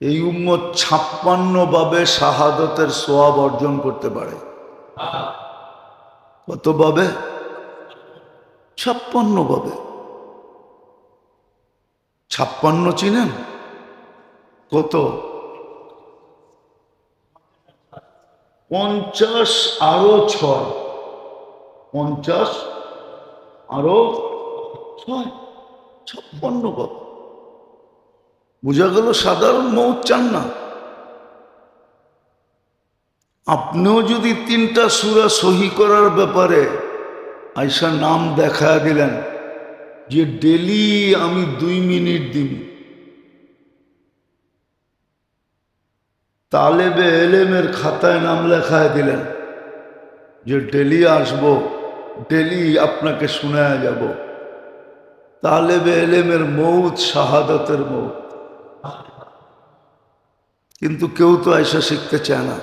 এই উম্মত 56 ভাবে শাহাদতের সোয়াব অর্জন করতে পারে। কত ভাবে? 56 ভাবে। 56 চিনেন? কত? 50 আরো 6, 50 আরো 6, 56 ভাবে। বোঝা গেল সাধারণ মৌত চান না। আপনিও যদি 3টা সূরা সহি করার ব্যাপারে আয়সা নাম দেখা দিলেন যে ডেলি আমি 2 মিনিট দিব, তালেবে এলেমের খাতায় নাম লেখায় দিলেন যে ডেলি আসবো, ডেলি আপনাকে শোনায় যাব, তালেবে এলেমের মৌত শাহাদাতের মৌত। কিন্তু কেউ তো আয়সা শিখতে চায় না,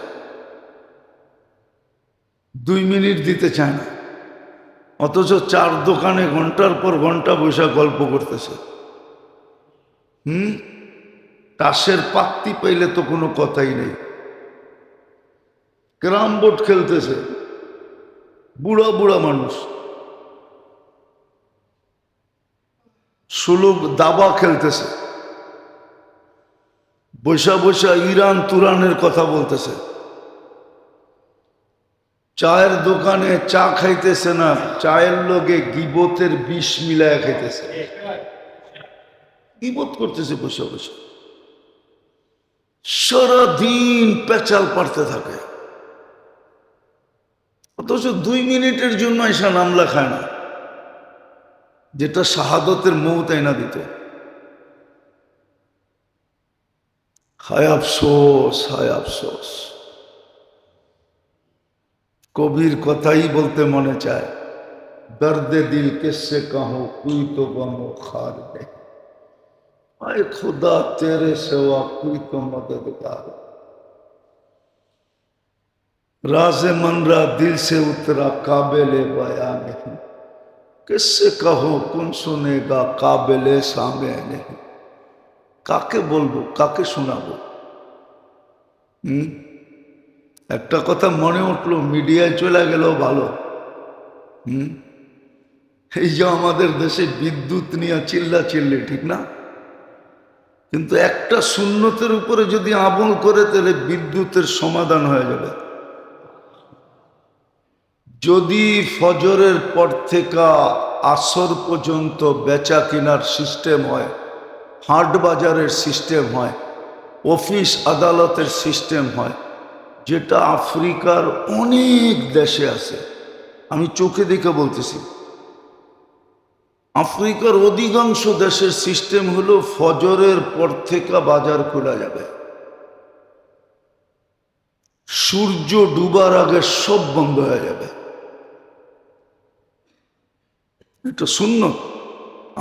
2 মিনিট দিতে চায় না, অথচ 4 দোকানে ঘন্টার পর ঘন্টা বসে গল্প করতেছে। তাসের পাত্তি পাইলে তো কোনো কথাই নেই। ক্যারাম বোর্ড খেলতেছে বুড়া বুড়া মানুষ, সুলুক দাবা খেলতেছে, বৈশা বৈশা ইরান তুরানের কথা বলতেছে। চায়ের দোকানে চা খাইতেছে না, চায়ের লগে গিবতের বিষ মিলায় খাইতেছে, গিবত করতেছে বসে বসে, সারাদিন পেঁচাল পারতে থাকে। অথচ 2 মিনিটের জন্য এসা নাম লেখায় না, যেটা শাহাদতের মৌত আইনা দিত। হায় আফসোস, হায় আফসোস। কবির কথাই বলতে মনে চায়, দর্দে দিল কিসসে কাহো কুই তো গমো খার নেই, আয় খুদা তেরে সেवा কুই তো মদদগার, राज़े मनरा दिल से उतरा काबिले बयां नहीं, किससे कहो कौन सुनेगा काबिले सामे नहीं। কাকে বলবো, কাকে শোনাবো? একটা কথা মনে উঠলো, মিডিয়ায় চলে গেল ভালো। এই যে আমাদের দেশে বিদ্যুৎ নিয়ে চিল্লাচিল্লি, ঠিক না? কিন্তু একটা সুন্নতের উপরে যদি আমল করে তাহলে বিদ্যুতের সমাধান হয়ে যাবে। যদি ফজরের পর থেকে আসর পর্যন্ত বেচা কেনার সিস্টেম হয়, হাট বাজারের সিস্টেম হয়, অফিস আদালতের সিস্টেম হয়, যেটা আফ্রিকার অনেক দেশে আছে, আমি চোখে দেখে বলতেছি, আফ্রিকার অধিকাংশ দেশের সিস্টেম হলো ফজরের পর থেকে বাজার খোলা যাবে, সূর্য ডুবার আগে সব বন্ধ হয়ে যাবে। এটা সুন্নত।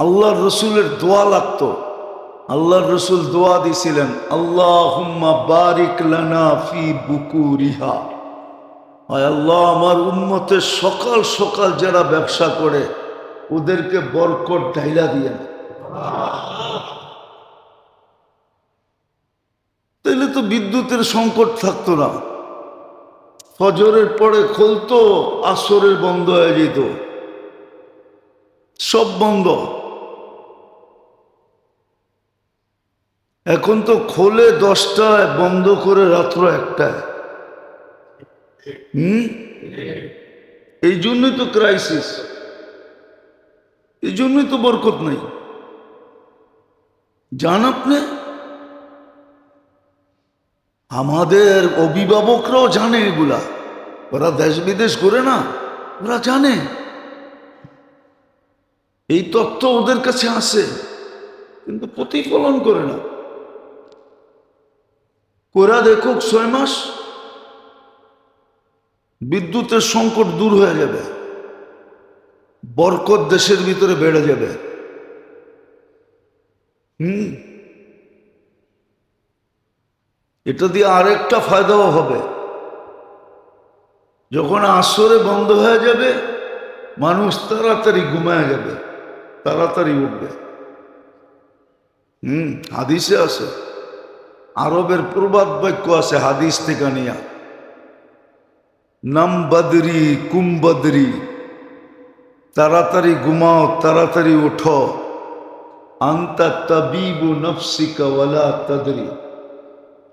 আল্লাহর রসুলের দোয়া লাগতো, আল্লাহর রসুল দোয়া দিছিলেন, আল্লাহুম্মা বারিক লানা ফি বুকুরিহা, হায় আল্লাহ আমার উম্মতের সকাল সকাল যারা ব্যবসা করে ওদেরকে বরকত ঢাইলা দিয়েন। তাহলে তো বিদ্যুতের সংকট থাকতো না, ফজরের পরে খুলতো, আসরের বন্ধ হয়ে যেত, সব বন্ধ। এখন তো খোলে 10টায়, বন্ধ করে রাত্র 1টায়। এই জন্যই তো ক্রাইসিস, এই জন্যই তো বরকত নাই। জান আপনি, আমাদের অভিভাবকরাও জানে এগুলা, ওরা দেশ বিদেশ করে না, ওরা জানে, এই তথ্য ওদের কাছে আসে, কিন্তু প্রতিফলন করে না। কোরা দেখুক 6 মাস বিদ্যুতের সংকট দূর হয়ে যাবে, বরকত দেশের ভিতরে বেড়ে যাবে। এটা দিয়ে আরেকটা ফায়দাও হবে, যখন আসরে বন্ধ হয়ে যাবে মানুষ তাড়াতাড়ি ঘুমায় যাবে, তাড়াতাড়ি উঠবে। হাদিসে আছে, আরবের প্রবাদ বাক্য আছে হাদিস থেকে নিয়া, নাম বদরি কুম বদরি, তাড়াতাড়ি ঘুমাও তাড়াতাড়ি ওঠো, আন্তা তাবিবু নফসিকা ওয়ালা তাদরি,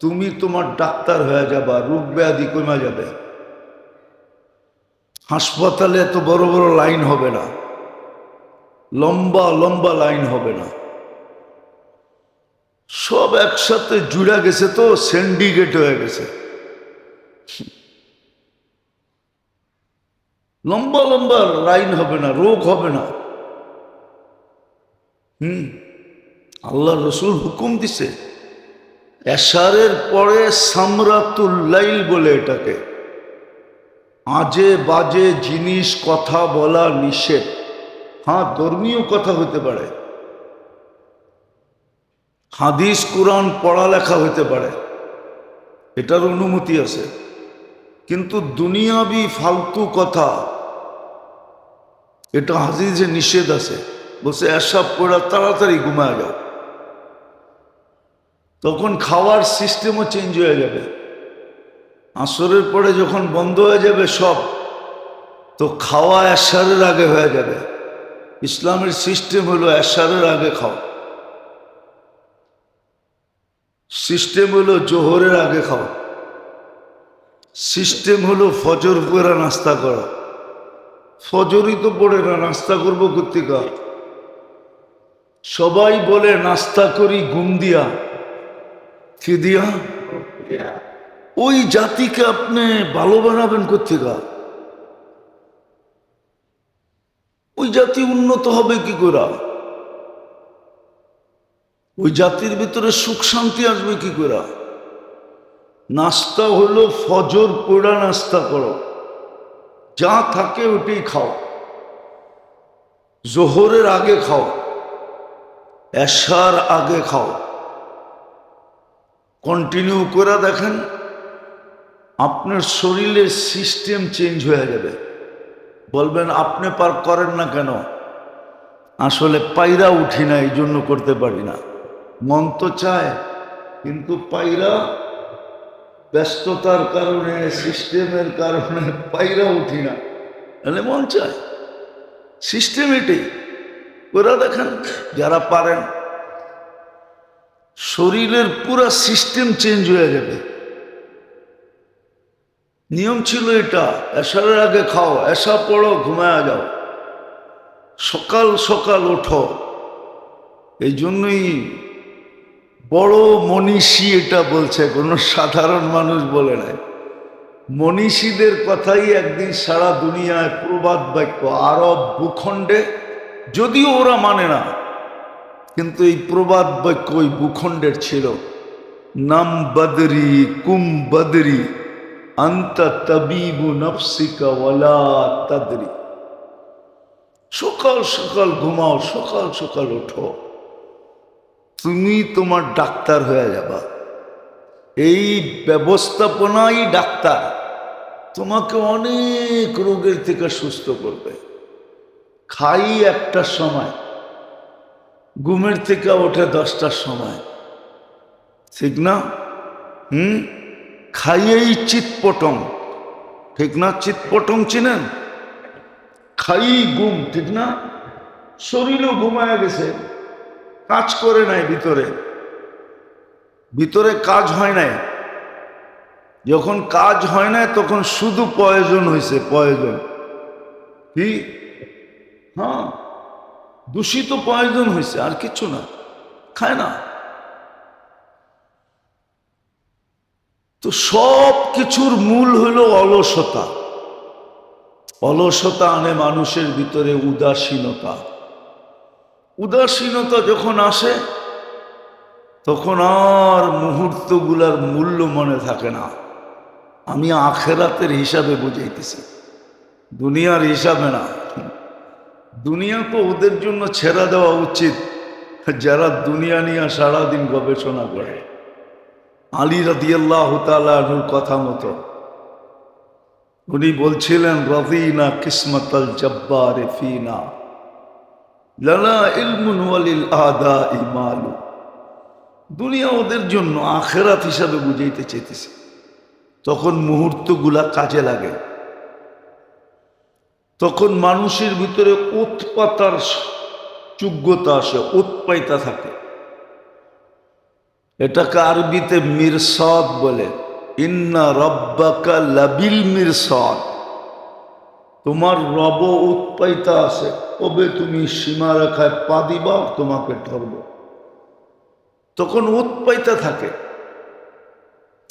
তুমি তোমার ডাক্তার হয়ে যাবা, রোগ ব্যাধি কমে যাবে। হাসপাতালে এত বড় বড় লাইন হবে না, লম্বা লম্বা লাইন হবে না, সব একসাথে জুড়ে গেছে, তো সিন্ডিকেট হয়ে গেছে, লম্বা লম্বা লাইন হবে না, রোগ হবে না। আল্লাহ রসুল হুকুম দিছে, এশারের পরে সামরাতুল লাইল বলে এটাকে, আজে বাজে জিনিস কথা বলা নিষেধ। হ্যাঁ, ধর্মীয় কথা হতে পারে, হাদিস কোরআন পড়ালেখা হতে পারে, এটার অনুমতি আছে, কিন্তু দুনিয়াবি ফালতু কথা এটা হাদিসে নিষেধ আছে। বলছে এসব পড়া তাড়াতাড়ি ঘুমায় যাও, তখন খাওয়ার সিস্টেমও চেঞ্জ হয়ে যাবে। আসরের পরে যখন বন্ধ হয়ে যাবে সব, তো খাওয়া এশারের আগে হয়ে যাবে। ইসলামের সিস্টেম হলো এশারের আগে খাও, সিস্টেম হলো জোহরের আগে খাও, সিস্টেম হলো ফজর পড়া নাস্তা করা। ফজরই তো পড়ে না, নাস্তা করবো কোত্থেকে? সবাই বলে নাস্তা করি ঘুম দিয়া, কি দিয়া? ওই জাতিকে আপনি ভালো বানাবেন কোত্থেকে? ওই জাতি উন্নত হবে কি করে? ওই জাতির ভিতরে সুখ শান্তি আসবে কি করে? নাস্তা হলো ফজর পড়া নাস্তা করো, যা থাকে ওটাই খাও, জোহরের আগে খাও, এশার আগে খাও, কন্টিনিউ করে দেখেন আপনার শরীরের সিস্টেম চেঞ্জ হয়ে যাবে। বলবেন আপনি পার করেন না কেন? আসলে পায়রা উঠি না, এই জন্য করতে পারি না। মন তো চায়, কিন্তু পায়রা ব্যস্ততার কারণে, সিস্টেমের কারণে পায়রা উঠি না, তাহলে মন চায়। সিস্টেম এটাই করে দেখেন যারা পারেন, শরীরের পুরা সিস্টেম চেঞ্জ হয়ে যাবে। নিয়ম ছিল এটা, এশারের আগে খাও, এশা পড়ো, ঘুমায়া যাও, সকাল সকাল ওঠো। এই জন্যই বড় মনীষী এটা বলছে, কোনো সাধারণ মানুষ বলে নাই। মনীষীদের কথাই একদিন সারা দুনিয়ায় প্রবাদ বাক্য, আরব ভূখণ্ডে, যদিও ওরা মানে না, কিন্তু এই প্রবাদ বাক্য ওই ভূখণ্ডের ছিল। নাম বদরি কুম বদরি, আন্তা তাবিবু নফসিকা ওয়ালা তাদরি, সকাল সকাল ঘুমাও, সকাল সকাল ওঠো, তুমি তোমার ডাক্তার হয়ে যাবা। এই ব্যবস্থাপনাই ডাক্তার, তোমাকে অনেক রোগের থেকে সুস্থ করবে। খাই 1টার সময়, ঘুমের থেকে ওঠে 10টার সময়, ঠিক না? খাইয়েই চিৎপটং, ঠিক না? চিৎপটং চিনেন? খাই ঘুম, ঠিক না? শরীরও ঘুমায় গেছে, কাজ করে নাই, ভিতরে ভিতরে কাজ হয় নাই। যখন কাজ হয় নাই তখন শুধু প্রয়োজন হয়েছে, প্রয়োজন কি? হ্যাঁ, দূষিত প্রয়োজন হয়েছে, আর কিছু না, খায় না। তো সব কিছুর মূল হলো অলসতা। অলসতা আনে মানুষের ভিতরে উদাসীনতা। উদাসীনতা যখন আসে তখন আর মুহূর্তগুলার মূল্য মনে থাকে না। আমি আখেরাতের হিসাবে বুঝাইতেছি, দুনিয়ার হিসাবে না। দুনিয়া তো ওদের জন্য ছেড়ে দেওয়া উচিত যারা দুনিয়া নিয়ে সারাদিন গবেষণা করে। আলী রাদিয়াল্লাহু তাআলা আনহুর কথা মতো উনি বলছিলেন, রাদিনা কিসমাতাল জব্বার ফিনা লানা ইলমুন ওয়ালিল আদাই মালু। দুনিয়া ওদের জন্য, আখেরাত হিসাবে বুঝাইতে চাইতেছি। তখন মুহূর্তগুলা কাজে লাগে, তখন মানুষের ভিতরে উৎপাতার যোগ্যতা আসে, উৎপাইতা থাকে। এটাকে আরবিতে মিরসাদ বলে। ইন্না রব্বাকা লাবিল মিরসাদ, তোমার রব উৎপাইতা আছে, কবে তুমি সীমারেখায় পা দিবা তোমাকে ধরব। তখন উৎপাইতা থাকে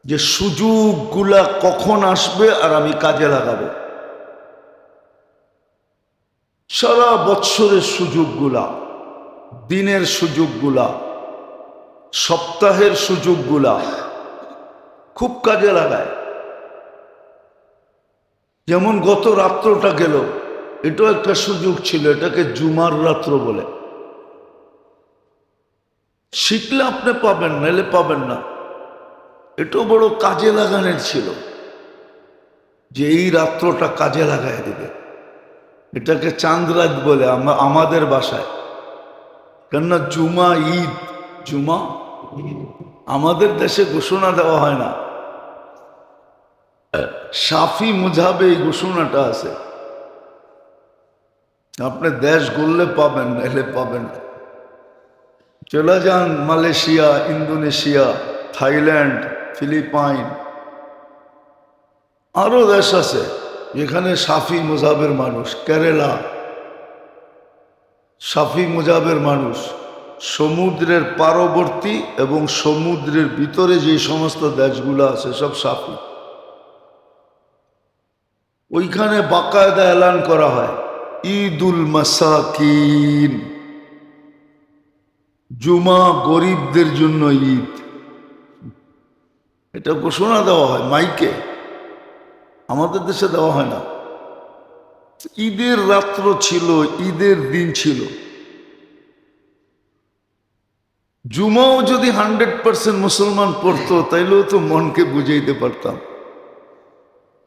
যে সুযোগগুলা কখন আসবে আর আমি কাজে লাগাবো। সারা বৎসরের সুযোগগুলা, দিনের সুযোগগুলা, সপ্তাহের সুযোগগুলা খুব কাজে লাগায়। যেমন গত রাত্রটা গেল, এটাও একটা সুযোগ ছিল, এটাকে জুমার রাত্র বলে। শিখলে আপনি পাবেন, নাহলে পাবেন না। এটাও বড় কাজে লাগানোর ছিল যে এই রাত্রটা কাজে লাগাই দেবে। এটাকে চাঁদ রাত বলে আমাদের বাসায়, কেননা জুমা ঈদ। জুমা আমাদের দেশে ঘোষণা দেওয়া হয় না, শাফি মুজাবে এই ঘোষণাটা আছে। আপনি দেশ ঘুরলে পাবেন, নাহলে পাবেন না। চলে যান মালয়েশিয়া, ইন্দোনেশিয়া, থাইল্যান্ড, ফিলিপাইন, আরো দেশ আছে যেখানে শাফি মুজাবের মানুষ। কেরালা শাফি মুজাবের মানুষ। সমুদ্রের পার্শ্ববর্তী এবং সমুদ্রের ভিতরে যে সমস্ত দেশগুলো আছে সব শাফি। ওইখানে বাকায়দা এলান করা হয় ঈদুল মাসাকিন, জুমা গরিবদের জন্য ঈদ। এটা ঘোষণা দেওয়া হয় মাইকে, আমাদের দেশে দেওয়া হয় না। ঈদের রাত্র ছিল, ঈদের দিন ছিল। জুমাও যদি 100% মুসলমান পড়তো তাইলেও তো মনকে বুঝাইতে পারতাম।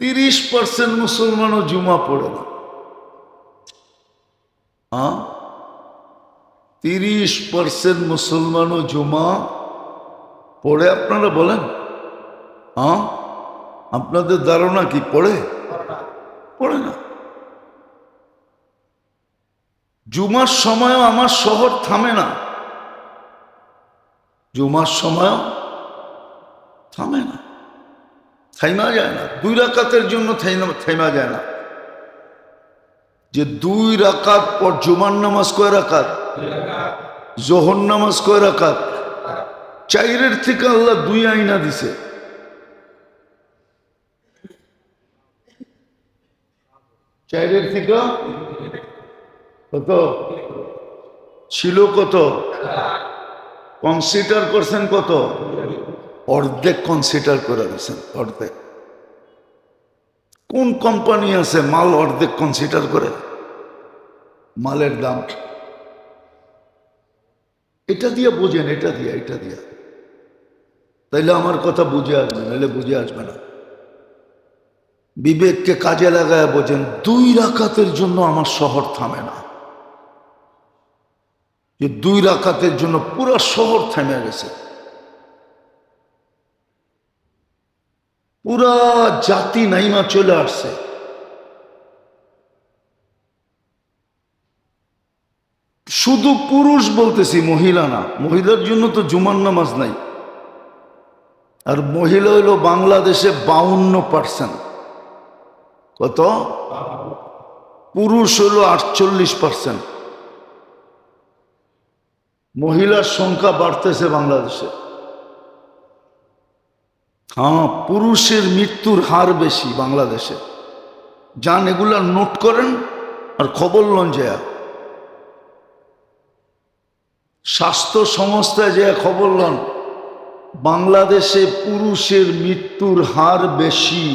30% মুসলমানও জুমা পড়ে না। 30% মুসলমানও জুমা পড়ে, আপনারা বলেন? আপনাদের ধারণা কি পড়ে? পড়ে না। জুমার সময়ও আমার শহর থামে না, জুমার সময়ও থামে না, থাইমা যায় না। 2 রাকাতের জন্য থাইমা যায় না। যে 2 রাকাত পর জুমার নামাজ কয় রাকাত? জোহর নামাজ কয় রাকাত? 4-এর থেকে আল্লাহ 2 আইনা দিছে। চাইরের থেকে কত ছিল? কত কনসিডার করছেন? কত? অর্ধেক কনসিডার করে দিয়েছেন, অর্ধেক। কোন কোম্পানি আছে মাল অর্ধেক কনসিডার করে? মালের দাম এটা দিয়ে বোঝেন, এটা দিয়ে তাইলে আমার কথা বুঝে আসবে, নাহলে বুঝে আসবে না। বিবেককে কাজে লাগায় বোঝেন। 2 রাকাতের জন্য আমার শহর থামে না, যে 2 রাকাতের জন্য পুরো শহর থেমে গেছে, পুরা জাতি নাইমা চলে আসছে। শুধু পুরুষ বলতেছি, মহিলা না। মহিলার জন্য তো জুমার নামাজ নাই। আর মহিলা হইল বাংলাদেশে 52%। কত? পুরুষ হইল 48%। মহিলার সংখ্যা বাড়তেছে বাংলাদেশে। পুরুষের মৃত্যুর হার বেশি বাংলাদেশে। যান এগুলা নোট করেন আর খবর লন যায়। স্বাস্থ্য সংস্থায় যে খবর লন, বাংলাদেশে পুরুষের মৃত্যুর হার বেশি,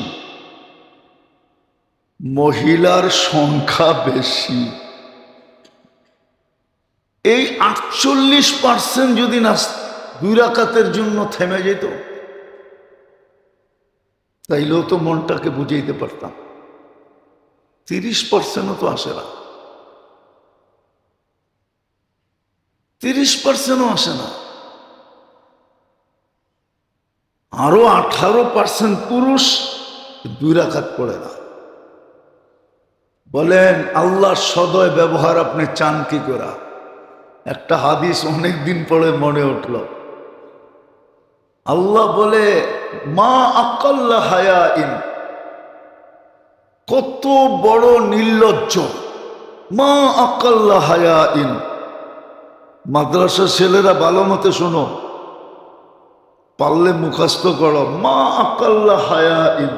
মহিলার সংখ্যা বেশি। এই 48% যদি না 2 রাকাতের জন্য থেমে যেত, তাইলেও তো মনটাকে বুঝাইতে পারতাম। 30%ও তো আসে না, 30%ও আসে না। আরো 18% পুরুষ 2 রাকাত পড়ে না। বলেন আল্লাহর সদয় ব্যবহার আপনি চান কি করে? একটা হাদিস অনেকদিন পরে মনে উঠল। আল্লাহ বলে মা আকাল্লা হায়াইন, কত বড় নির্লজ্জ। মা আকাল্লা হায়াইন। মাদ্রাসার ছেলেরা ভালো মতে শোনো, পারলে মুখস্থ করো। মা আকাল্লা হায়াইন,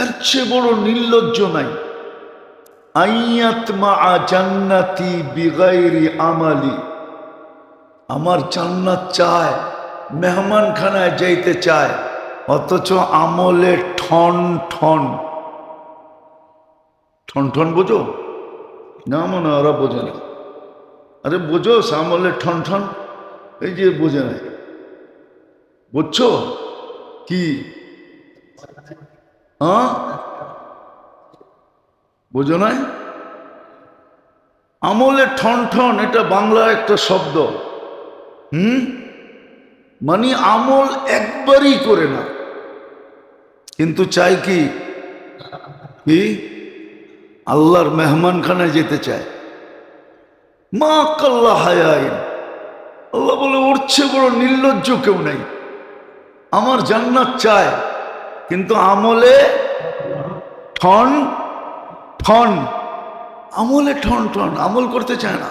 এর চেয়ে বড় নির্লজ্জ নাই। আইয়াত মা জান্নাতি বিগাইরি আমালি, আমার জান্নাত চায়, মেহমান খানায় যাইতে চায়, অথচ আমলে ঠন ঠন। ঠন ঠন বোঝো না? মনে ওরা বোঝে না। আরে বোঝো আমলে ঠন ঠন? এই যে বোঝে নাই, বুঝছো কি? হ্যাঁ, বোঝো নাই? আমলে ঠন ঠন এটা বাংলা একটা শব্দ। মানে আমল একবারই করে না, কিন্তু চাই কি কি আল্লাহর মেহমানখানায় যেতে চায়। মা কাল্লা হায়াইন, আল্লাহ বলে ওর চেয়ে বড় নির্লজ্জ কেউ নাই। আমার জান্নাত চায় কিন্তু আমলে ঠন ঠন, আমলে ঠন ঠন, আমল করতে চায় না।